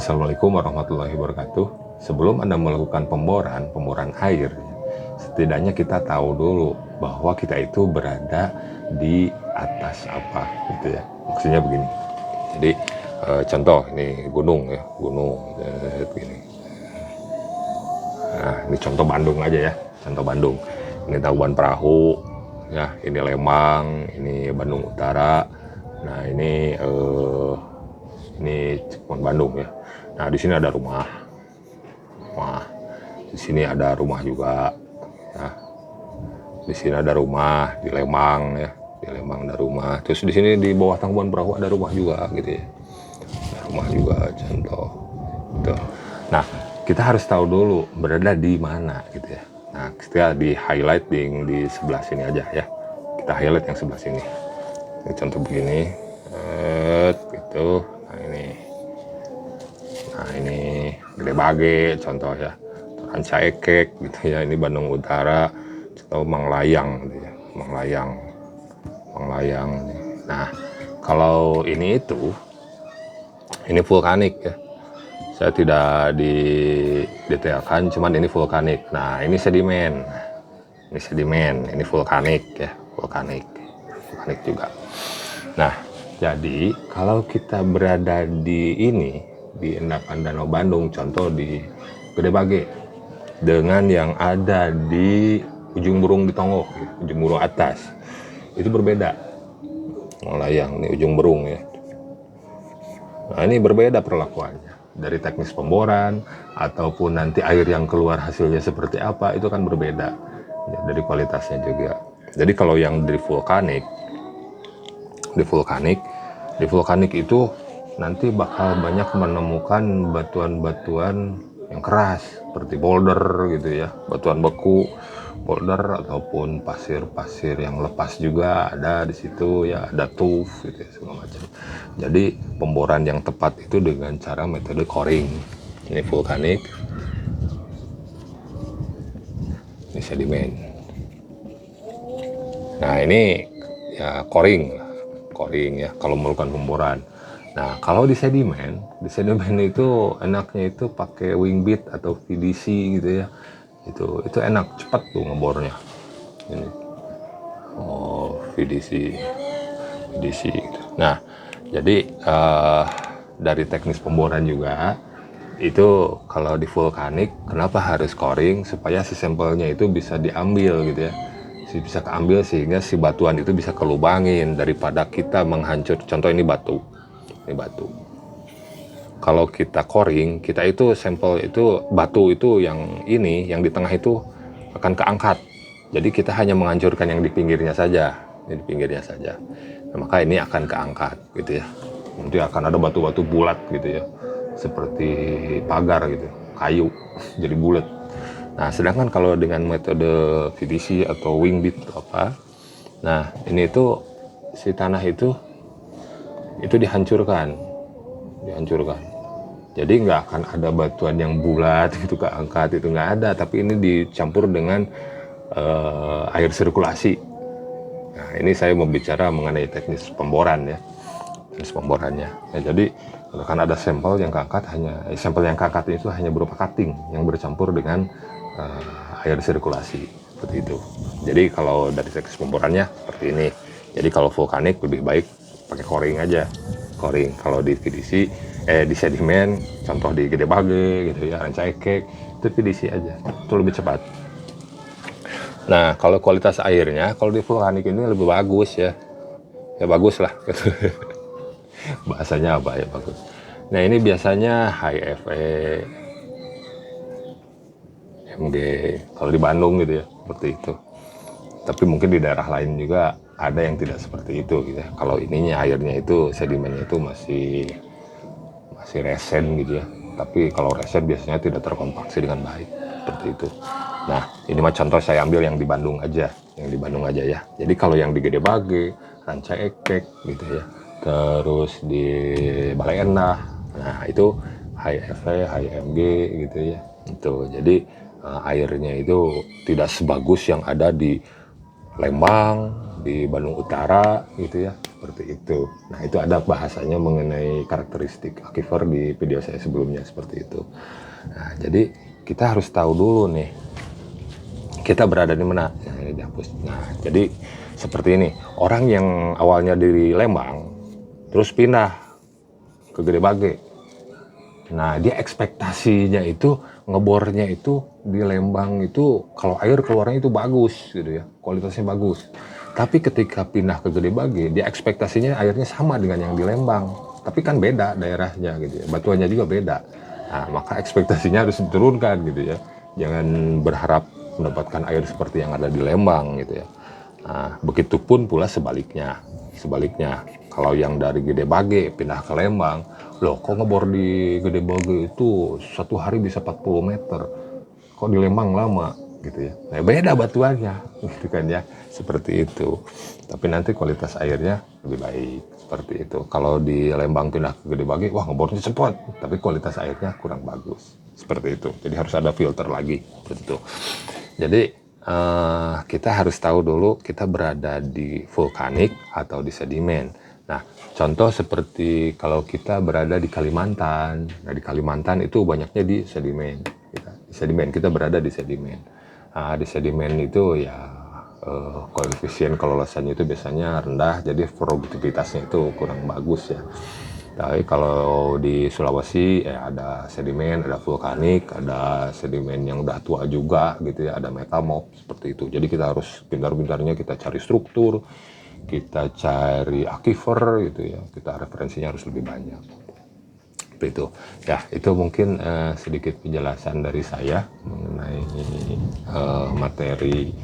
Assalamualaikum warahmatullahi wabarakatuh. Sebelum Anda melakukan pemboran air, setidaknya kita tahu dulu bahwa kita itu berada di atas apa, gitu ya. Maksudnya begini. Jadi contoh ini gunung ya, gunung gini. Nah, ini contoh Bandung aja ya, contoh Bandung. Ini Tauban Perahu, ya, ini Lembang, ini Bandung Utara. Nah, ini Cikupang Bandung ya. Nah, di sini ada rumah. Wah, di sini ada rumah juga. Ya. Di sini ada rumah di Lembang ya. Di Lembang ada rumah. Terus di sini di bawah Tangkuban Perahu ada rumah juga gitu ya. Ada rumah juga contoh. Gitu. Nah, kita harus tahu dulu berada di mana gitu ya. Nah, kita di highlighting di sebelah sini aja ya. Kita highlight yang sebelah sini. Ini contoh begini. Gitu. Nah ini Gede Bage contoh ya, Ranca Ekek gitu ya, ini Bandung Utara, atau Manglayang gitu ya, Manglayang. Nah kalau ini vulkanik ya, saya tidak didetailkan, cuman ini vulkanik. Nah ini sedimen, ini vulkanik ya, vulkanik juga. Nah jadi kalau kita berada di endapan Danau Bandung, contoh di Gede Bage, dengan yang ada di ujung burung di Tonggok, ujung burung atas, itu berbeda. Melayang ini ujung burung ya. Nah ini berbeda perlakuannya. Dari teknis pemboran ataupun nanti air yang keluar hasilnya seperti apa, itu kan berbeda ya, dari kualitasnya juga. Jadi kalau yang di vulkanik itu nanti bakal banyak menemukan batuan-batuan yang keras seperti boulder gitu ya, batuan beku, boulder ataupun pasir-pasir yang lepas juga ada di situ ya, ada tuff gitu ya, segala macam. Jadi pemboran yang tepat itu dengan cara metode coring. Ini vulkanik, ini sedimen. Nah ini ya coring ya kalau melakukan pemboran. Nah kalau di sedimen itu enaknya itu pakai wing beat atau VDC gitu ya, itu enak, cepat tuh ngebornya. Ini VDC gitu. Nah jadi dari teknis pemboran juga itu kalau di vulkanik kenapa harus coring, supaya si sampelnya itu bisa diambil gitu ya, bisa keambil sehingga si batuan itu bisa kelubangin daripada kita menghancur. Contoh ini batu. Kalau kita coring, kita itu sampel itu batu itu yang di tengah itu akan keangkat. Jadi kita hanya menghancurkan yang di pinggirnya saja, Nah, maka ini akan keangkat gitu ya. Nanti akan ada batu-batu bulat gitu ya, seperti pagar gitu, kayu jadi bulat. Nah, sedangkan kalau dengan metode VDC atau wing beat apa, nah ini itu si tanah itu dihancurkan. Jadi nggak akan ada batuan yang bulat itu keangkat, itu nggak ada. Tapi ini dicampur dengan air sirkulasi. Nah, ini saya mau bicara mengenai teknis pemboran ya, pemborannya. Ya, jadi akan ada sampel yang keangkat itu hanya berupa cutting yang bercampur dengan air sirkulasi seperti itu. Jadi kalau dari teknis pemborannya seperti ini. Jadi kalau vulkanik lebih baik pakai coring aja. Kalau di VDC di sedimen, contoh di Gede Bage gitu ya, Ranca Ekek, itu VDC aja, itu lebih cepat. Nah kalau kualitas airnya, kalau di vulkanik ini lebih bagus ya bagus lah gitu. Bahasanya apa ya, bagus. Nah ini biasanya high FE, MG kalau di Bandung gitu ya, seperti itu. Tapi mungkin di daerah lain juga ada yang tidak seperti itu gitu ya. Kalau ininya airnya itu sedimennya itu masih resen gitu ya. Tapi kalau resen biasanya tidak terkompaksi dengan baik seperti itu. Nah ini mah contoh saya ambil yang di Bandung aja, ya. Jadi kalau yang di Gede Bage, Ranca Ekek gitu ya, terus di Balai Endah, nah itu high FE, high MG gitu ya. Itu jadi airnya itu tidak sebagus yang ada di Lembang, di Bandung Utara gitu ya, seperti itu. Nah itu ada bahasanya mengenai karakteristik aquifer di video saya sebelumnya seperti itu. Nah jadi kita harus tahu dulu nih kita berada di mana. Nah ini dihapus. Nah jadi seperti ini, orang yang awalnya di Lembang terus pindah ke Gede Bage. Nah dia ekspektasinya itu ngebornya itu di Lembang itu kalau air keluarnya itu bagus gitu ya, kualitasnya bagus. Tapi ketika pindah ke Gede Bage, dia ekspektasinya airnya sama dengan yang di Lembang. Tapi kan beda daerahnya gitu ya, batuannya juga beda. Nah maka ekspektasinya harus diturunkan gitu ya. Jangan berharap mendapatkan air seperti yang ada di Lembang gitu ya. Nah, begitupun pula sebaliknya. Sebaliknya, kalau yang dari Gede Bage pindah ke Lembang, loh kok ngebor di Gede Bage itu satu hari bisa 40 meter, kok di Lembang lama gitu ya. Nah, beda batuannya gitu kan ya, seperti itu. Tapi nanti kualitas airnya lebih baik seperti itu. Kalau di Lembang pindah ke Gede Bage, wah ngebornya cepat, tapi kualitas airnya kurang bagus seperti itu. Jadi harus ada filter lagi seperti itu. Jadi kita harus tahu dulu kita berada di vulkanik atau di sedimen. Nah, contoh seperti kalau kita berada di Kalimantan. Nah, di Kalimantan itu banyaknya di sedimen. Kita berada di sedimen. Nah, di sedimen itu ya koefisien kelolosannya itu biasanya rendah, jadi produktivitasnya itu kurang bagus ya. Tapi kalau di Sulawesi ya ada sedimen, ada vulkanik, ada sedimen yang udah tua juga gitu ya, ada metamorf seperti itu. Jadi kita harus pintar-pintarnya kita cari struktur, kita cari aquifer gitu ya, kita referensinya harus lebih banyak. Seperti itu. Ya, itu mungkin sedikit penjelasan dari saya mengenai materi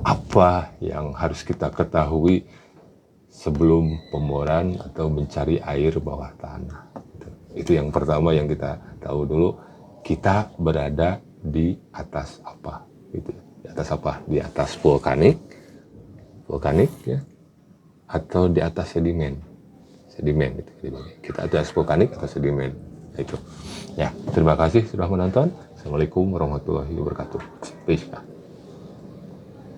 apa yang harus kita ketahui sebelum pemboran atau mencari air bawah tanah. Itu yang pertama yang kita tahu dulu, kita berada di atas apa gitu. Di atas apa? Di atas vulkanik ya, atau di atas sedimen gitu. Kita atas vulkanik atau sedimen. Itu ya, terima kasih sudah menonton. Assalamualaikum warahmatullahi wabarakatuh. Peace.